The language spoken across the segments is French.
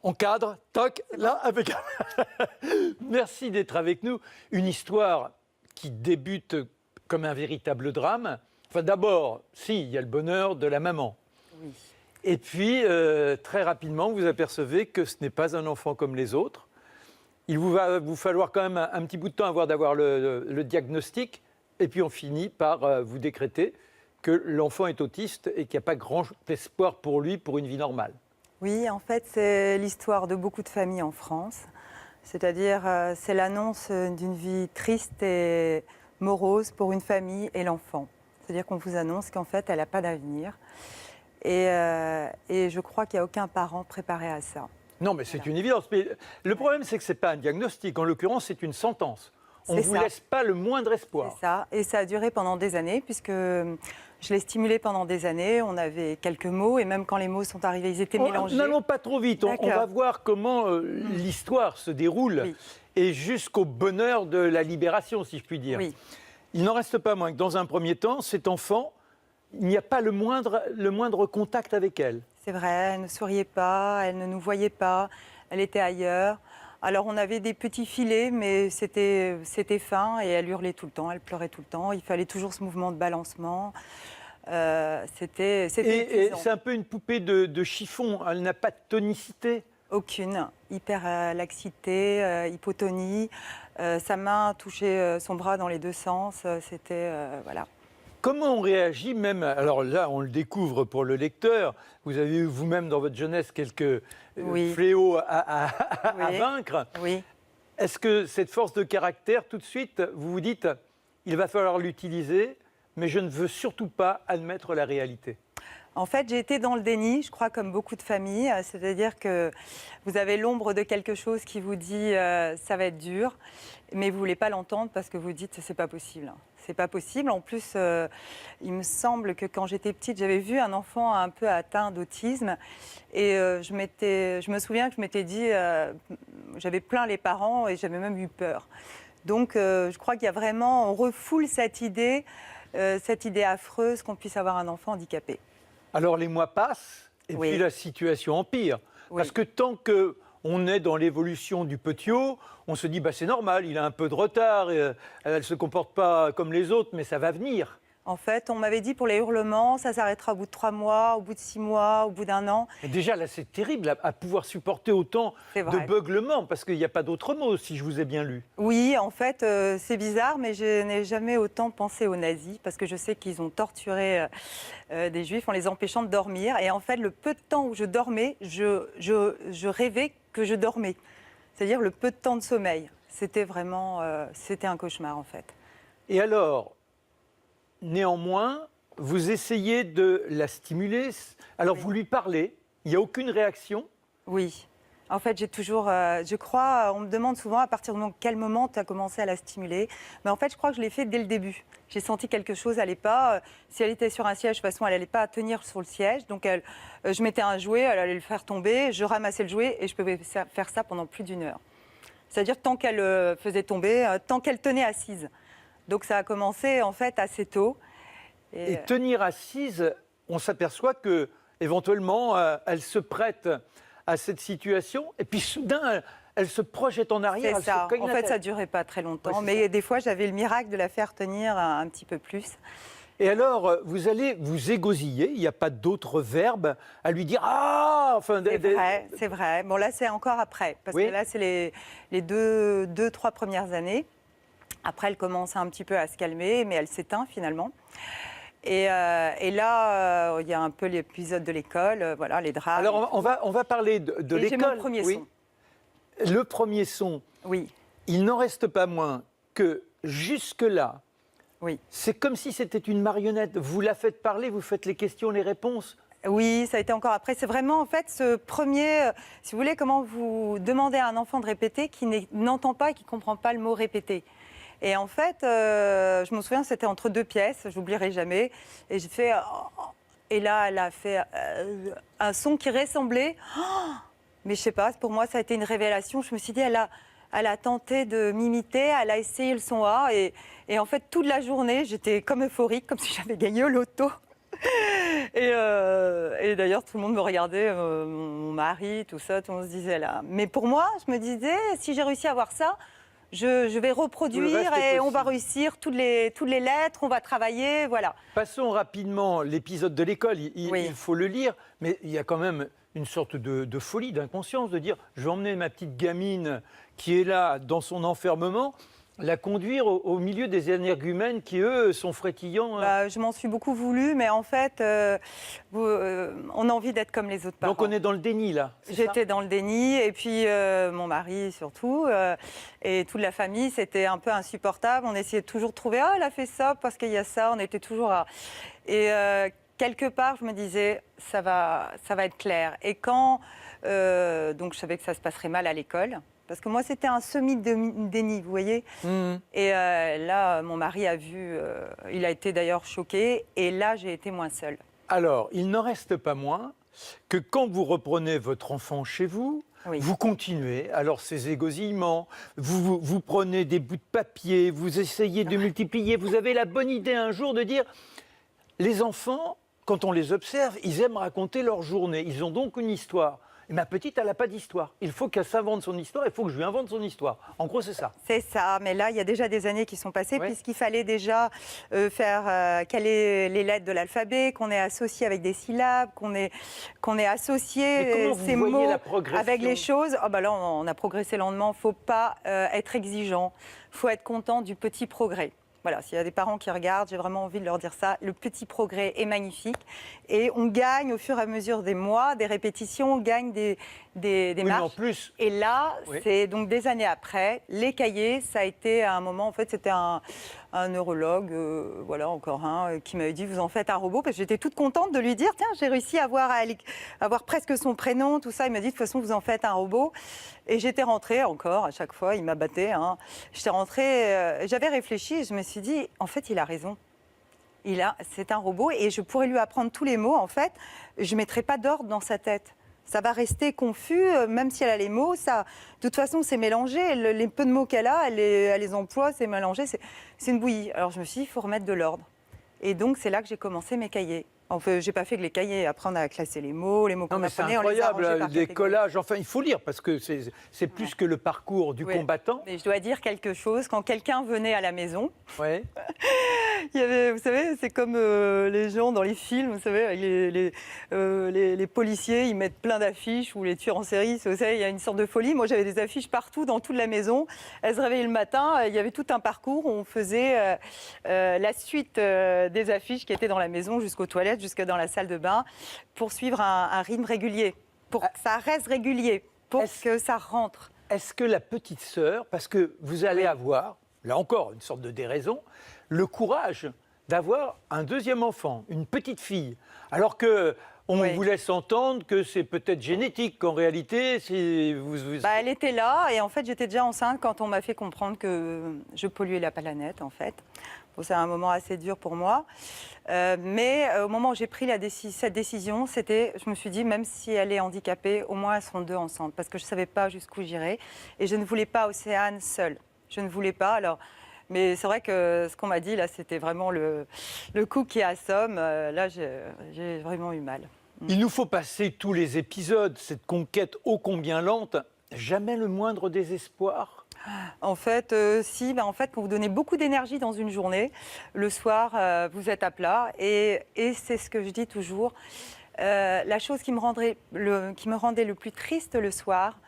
On cadre, toc, là, impeccable. Merci d'être avec nous. Une histoire qui débute comme un véritable drame. Enfin, d'abord, si, il y a le bonheur de la maman. Oui. Et puis, très rapidement, vous apercevez que ce n'est pas un enfant comme les autres. Il va vous falloir quand même un petit bout de temps avant d'avoir le diagnostic. Et puis, on finit par vous décréter que l'enfant est autiste et qu'il n'y a pas grand espoir pour lui pour une vie normale. Oui, en fait, c'est l'histoire de beaucoup de familles en France. C'est-à-dire, c'est l'annonce d'une vie triste et morose pour une famille et l'enfant. C'est-à-dire qu'on vous annonce qu'en fait, elle n'a pas d'avenir. Et je crois qu'il n'y a aucun parent préparé à ça. Non, mais c'est une évidence. Mais le problème, c'est que ce n'est pas un diagnostic. En l'occurrence, c'est une sentence. On ne vous laisse pas le moindre espoir. C'est ça. Et ça a duré pendant des années, puisque je l'ai stimulé pendant des années. On avait quelques mots, et même quand les mots sont arrivés, ils étaient mélangés. N'allons pas trop vite. On va voir comment l'histoire se déroule, oui. et jusqu'au bonheur de la libération, si je puis dire. Oui. Il n'en reste pas moins que, dans un premier temps, cet enfant, il n'y a pas le moindre contact avec elle. C'est vrai, elle ne souriait pas, elle ne nous voyait pas, elle était ailleurs. Alors on avait des petits filets, mais c'était fin et elle hurlait tout le temps, elle pleurait tout le temps. Il fallait toujours ce mouvement de balancement. C'était Et c'est un peu une poupée de chiffon, elle n'a pas de tonicité. Aucune. Hyperlaxité, hypotonie. Sa main touchait son bras dans les deux sens. C'était... voilà. Comment on réagit même, alors là on le découvre pour le lecteur, vous avez eu vous-même dans votre jeunesse quelques fléaux à vaincre. Oui. Est-ce que cette force de caractère, tout de suite, vous vous dites, il va falloir l'utiliser, mais je ne veux surtout pas admettre la réalité? En fait, j'ai été dans le déni, je crois, comme beaucoup de familles. C'est-à-dire que vous avez l'ombre de quelque chose qui vous dit ça va être dur, mais vous ne voulez pas l'entendre parce que vous dites c'est pas possible. C'est pas possible. En plus, il me semble que quand j'étais petite, j'avais vu un enfant un peu atteint d'autisme et je me souviens que je m'étais dit, j'avais plaint les parents et j'avais même eu peur. Donc, je crois qu'il y a vraiment, on refoule cette idée affreuse qu'on puisse avoir un enfant handicapé. Alors les mois passent et puis la situation empire. Parce que tant qu'on est dans l'évolution du petiot, on se dit c'est normal, il a un peu de retard, elle ne se comporte pas comme les autres, mais ça va venir. En fait, on m'avait dit pour les hurlements, ça s'arrêtera au bout de 3 mois, au bout de 6 mois, au bout d'un an. Et déjà là c'est terrible à pouvoir supporter autant de beuglements, parce qu'il n'y a pas d'autre mot si je vous ai bien lu. Oui, en fait, c'est bizarre, mais je n'ai jamais autant pensé aux nazis, parce que je sais qu'ils ont torturé des juifs en les empêchant de dormir. Et en fait, le peu de temps où je dormais, je rêvais que je dormais. C'est-à-dire le peu de temps de sommeil. C'était vraiment c'était un cauchemar, en fait. Et alors, néanmoins, vous essayez de la stimuler. Alors, vous lui parlez, il n'y a aucune réaction? Oui. En fait, j'ai toujours, je crois, on me demande souvent à partir de quel moment tu as commencé à la stimuler. Mais en fait, je crois que je l'ai fait dès le début. J'ai senti quelque chose, elle n'allait pas. Si elle était sur un siège, de toute façon, elle n'allait pas tenir sur le siège. Donc, je mettais un jouet, elle allait le faire tomber. Je ramassais le jouet et je pouvais faire ça pendant plus d'1 heure. C'est-à-dire tant qu'elle faisait tomber, tant qu'elle tenait assise. Donc, ça a commencé, en fait, assez tôt. Et tenir assise, on s'aperçoit que éventuellement, elle se prête à cette situation, et puis soudain, elle se projette en arrière. C'est ça. En fait, ça ne durait pas très longtemps, mais des fois, j'avais le miracle de la faire tenir un petit peu plus. Et alors, vous allez vous égosiller, il n'y a pas d'autre verbe à lui dire « Ah !» enfin, C'est vrai. Bon, là, c'est encore après, parce que là, c'est les 2-3 premières années. Après, elle commence un petit peu à se calmer, mais elle s'éteint finalement. Et là, il y a un peu l'épisode de l'école, voilà, les drames. Alors, on va parler de l'école. J'ai mon premier son. Le premier son. Oui. Il n'en reste pas moins que jusque-là, c'est comme si c'était une marionnette. Vous la faites parler, vous faites les questions, les réponses. Oui, ça a été encore après. C'est vraiment, en fait, ce premier... Si vous voulez, comment vous demandez à un enfant de répéter qui n'entend pas et qui ne comprend pas le mot « répéter ». Et en fait, je me souviens, c'était entre 2 pièces, je n'oublierai jamais. Et j'ai fait... Et là, elle a fait un son qui ressemblait... Mais je ne sais pas, pour moi, ça a été une révélation. Je me suis dit, elle a tenté de m'imiter, elle a essayé le son A. Et en fait, toute la journée, j'étais comme euphorique, comme si j'avais gagné au loto. Et d'ailleurs, tout le monde me regardait, mon mari, tout ça, tout le monde se disait là. Mais pour moi, je me disais, si j'ai réussi à avoir ça, je vais reproduire et on va réussir toutes les lettres, on va travailler, voilà. Passons rapidement l'épisode de l'école, Oui. il faut le lire, mais il y a quand même une sorte de folie, d'inconscience, de dire je vais emmener ma petite gamine qui est là dans son enfermement, la conduire au milieu des énergumènes qui, eux, sont frétillants. Bah, je m'en suis beaucoup voulu, mais en fait, on a envie d'être comme les autres parents. Donc on est dans le déni, là. J'étais dans le déni, et puis mon mari surtout, et toute la famille, c'était un peu insupportable. On essayait toujours de trouver, ah, elle a fait ça parce qu'il y a ça, on était toujours à... Et quelque part, je me disais, ça va être clair. Et quand, donc je savais que ça se passerait mal à l'école, parce que moi, c'était un semi-déni, vous voyez. Et là, mon mari a vu, il a été d'ailleurs choqué, et là, j'ai été moins seule. Alors, il n'en reste pas moins que quand vous reprenez votre enfant chez vous, Oui. vous continuez, alors ces égosillements, vous prenez des bouts de papier, vous essayez de multiplier, vous avez la bonne idée un jour de dire, les enfants, quand on les observe, ils aiment raconter leur journée, ils ont donc une histoire. Et ma petite, elle n'a pas d'histoire. Il faut qu'elle s'invente son histoire, il faut que je lui invente son histoire. En gros, c'est ça. C'est ça, mais là, il y a déjà des années qui sont passées, Ouais. puisqu'il fallait déjà faire caler les lettres de l'alphabet, qu'on est associé avec des syllabes, qu'on est Mais associé comment vous ces voyez mots la progression avec les choses. Oh, bah là, on a progressé lentement. Il ne faut pas être exigeant. Il faut être content du petit progrès. Voilà, s'il y a des parents qui regardent, j'ai vraiment envie de leur dire ça. Le petit progrès est magnifique. Et on gagne au fur et à mesure des mois, des répétitions, on gagne des Oui, mais marches. en plus, Et là, Oui. c'est donc des années après, les cahiers, ça a été à un moment, en fait, c'était un neurologue, voilà, encore un, qui m'avait dit, vous en faites un robot, parce que j'étais toute contente de lui dire, tiens, j'ai réussi à avoir presque son prénom, tout ça. Il m'a dit, de toute façon, vous en faites un robot. Et j'étais rentrée encore, à chaque fois, il m'abattait. Hein. J'étais rentrée, j'avais réfléchi et je me suis dit, en fait, il a raison. C'est un robot et je pourrais lui apprendre tous les mots. En fait, je ne mettrai pas d'ordre dans sa tête. Ça va rester confus, même si elle a les mots. Ça, de toute façon, c'est mélangé. Les peu de mots qu'elle a, elle les emploie, c'est mélangé. C'est une bouillie. Alors je me suis dit, il faut remettre de l'ordre. Et donc, c'est là que j'ai commencé mes cahiers. Enfin, j'ai pas fait que les cahiers. Après, on a classé les mots non, qu'on mais c'est apprenait, on les a incroyable, rangés par des catégorie. collages. Enfin, il faut lire parce que c'est plus que le parcours du Oui. combattant. Mais je dois dire quelque chose. Quand quelqu'un venait à la maison, Ouais. il y avait, vous savez, c'est comme les gens dans les films, vous savez, avec les policiers, ils mettent plein d'affiches, ou les tueurs en série, vous savez, il y a une sorte de folie. Moi, j'avais des affiches partout, dans toute la maison. Elle se réveillait le matin, il y avait tout un parcours où on faisait la suite des affiches qui étaient dans la maison, jusqu'aux toilettes, jusque dans la salle de bain, pour suivre un rythme régulier, pour que ça reste régulier, pour que ça rentre. Est-ce que la petite sœur, parce que vous allez avoir, là encore, une sorte de déraison, le courage d'avoir un deuxième enfant, une petite fille, alors que on Oui. vous laisse entendre que c'est peut-être génétique, qu'en réalité, c'est Elle était là, et en fait, j'étais déjà enceinte quand on m'a fait comprendre que je polluais la planète, en fait. Bon, c'est un moment assez dur pour moi. Mais au moment où j'ai pris cette décision, je me suis dit, même si elle est handicapée, au moins elles seront deux ensemble, parce que je ne savais pas jusqu'où j'irais. Et je ne voulais pas Océane seule. Je ne voulais pas. Alors, mais c'est vrai que ce qu'on m'a dit, là, c'était vraiment le coup qui assomme. Là, j'ai vraiment eu mal. Il nous faut passer tous les épisodes, cette conquête ô combien lente, jamais le moindre désespoir. En fait, en fait, quand vous donnez beaucoup d'énergie dans une journée, le soir, vous êtes à plat. Et c'est ce que je dis toujours. La chose qui me rendait le plus triste le soir,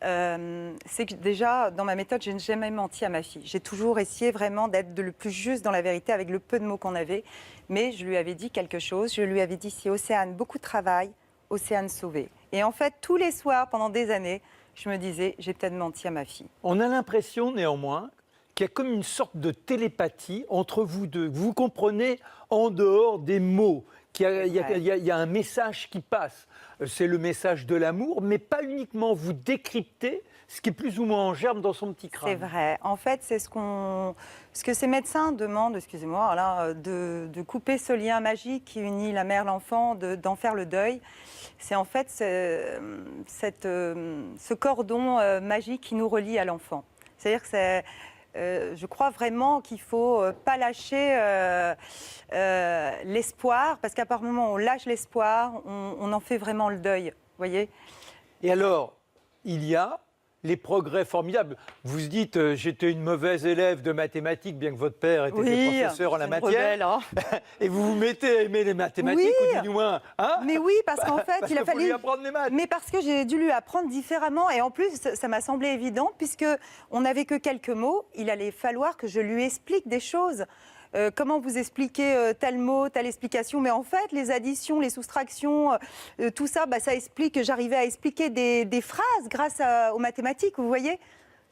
c'est que déjà, dans ma méthode, je n'ai jamais menti à ma fille. J'ai toujours essayé vraiment d'être le plus juste dans la vérité avec le peu de mots qu'on avait. Mais je lui avais dit quelque chose. Je lui avais dit, si Océane, beaucoup de travail, Océane sauvée. Et en fait, tous les soirs, pendant des années, je me disais, j'ai peut-être menti à ma fille. On a l'impression, néanmoins, qu'il y a comme une sorte de télépathie entre vous deux. Vous comprenez en dehors des mots qu'il y a un message qui passe. C'est le message de l'amour, mais pas uniquement. Vous décryptez ce qui est plus ou moins en germe dans son petit crâne. C'est vrai. En fait, c'est ce que ces médecins demandent, excusez-moi, là, de couper ce lien magique qui unit la mère et l'enfant, d'en faire le deuil. C'est en fait ce cordon magique qui nous relie à l'enfant. C'est-à-dire que je crois vraiment qu'il ne faut pas lâcher l'espoir, parce qu'à partir du moment où on lâche l'espoir, on en fait vraiment le deuil, vous voyez. Et alors, il y a les progrès formidables. Vous dites, j'étais une mauvaise élève de mathématiques, bien que votre père était professeur en la matière. Rebelle, hein. Et vous vous mettez à aimer les mathématiques, ou du moins... Hein, mais oui, parce qu'en fait, il a fallu lui apprendre les maths. Mais parce que j'ai dû lui apprendre différemment. Et en plus, ça m'a semblé évident, puisqu'on n'avait que quelques mots. Il allait falloir que je lui explique des choses. Comment vous expliquer tel mot, telle explication. Mais en fait, les additions, les soustractions, tout ça, ça explique que j'arrivais à expliquer des phrases grâce aux mathématiques, vous voyez.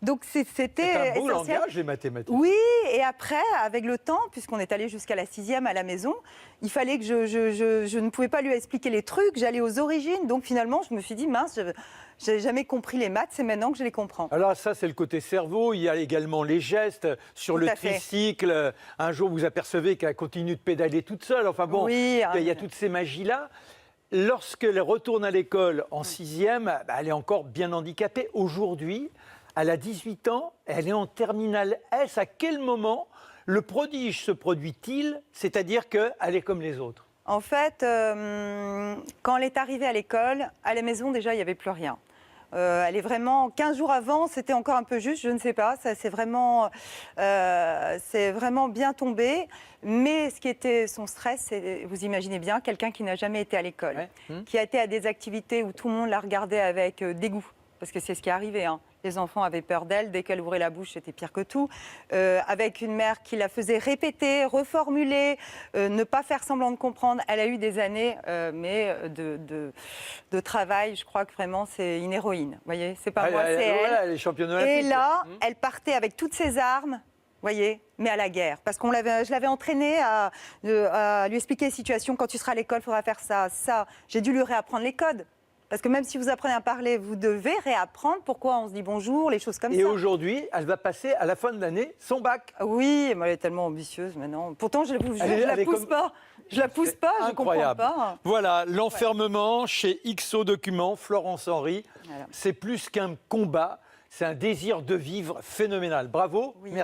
Donc c'était un beau essentiel. langage, les mathématiques. Oui, et après, avec le temps, puisqu'on est allé jusqu'à la 6e à la maison, il fallait que je ne pouvais pas lui expliquer les trucs, j'allais aux origines. Donc finalement, je me suis dit, mince, je n'avais jamais compris les maths, c'est maintenant que je les comprends. Alors ça, c'est le côté cerveau. Il y a également les gestes sur le tricycle. Un jour, vous apercevez qu'elle continue de pédaler toute seule. Enfin bon, oui, il y a toutes ces magies-là. Lorsqu'elle retourne à l'école en 6e, elle est encore bien handicapée. Aujourd'hui, elle a 18 ans, elle est en terminale S. À quel moment le prodige se produit-il, c'est-à-dire qu'elle est comme les autres? En fait, quand elle est arrivée à l'école, à la maison, déjà, il n'y avait plus rien. Elle est vraiment 15 jours avant, c'était encore un peu juste, je ne sais pas. Ça, c'est vraiment bien tombé. Mais ce qui était son stress, c'est, vous imaginez bien, quelqu'un qui n'a jamais été à l'école, qui a été à des activités où tout le monde la regardait avec dégoût. Parce que c'est ce qui est arrivé, hein. Les enfants avaient peur d'elle. Dès qu'elle ouvrait la bouche, c'était pire que tout. Avec une mère qui la faisait répéter, reformuler, ne pas faire semblant de comprendre. Elle a eu des années de travail. Je crois que vraiment, c'est une héroïne. Vous voyez, c'est pas moi, c'est elle. Voilà, elle est championne olympique. Et là, elle partait avec toutes ses armes. Voyez, mais à la guerre. Parce que je l'avais entraînée à lui expliquer les situations. Quand tu seras à l'école, il faudra faire ça, ça. J'ai dû lui réapprendre les codes. Parce que même si vous apprenez à parler, vous devez réapprendre pourquoi on se dit bonjour, les choses comme ça. Et aujourd'hui, elle va passer à la fin de l'année son bac. Oui, mais elle est tellement ambitieuse maintenant. Pourtant, je la pousse pas. Je la pousse pas, je comprends pas. Voilà, l'enfermement chez XO Documents, Florence Henry. Voilà. C'est plus qu'un combat, c'est un désir de vivre phénoménal. Bravo, merci.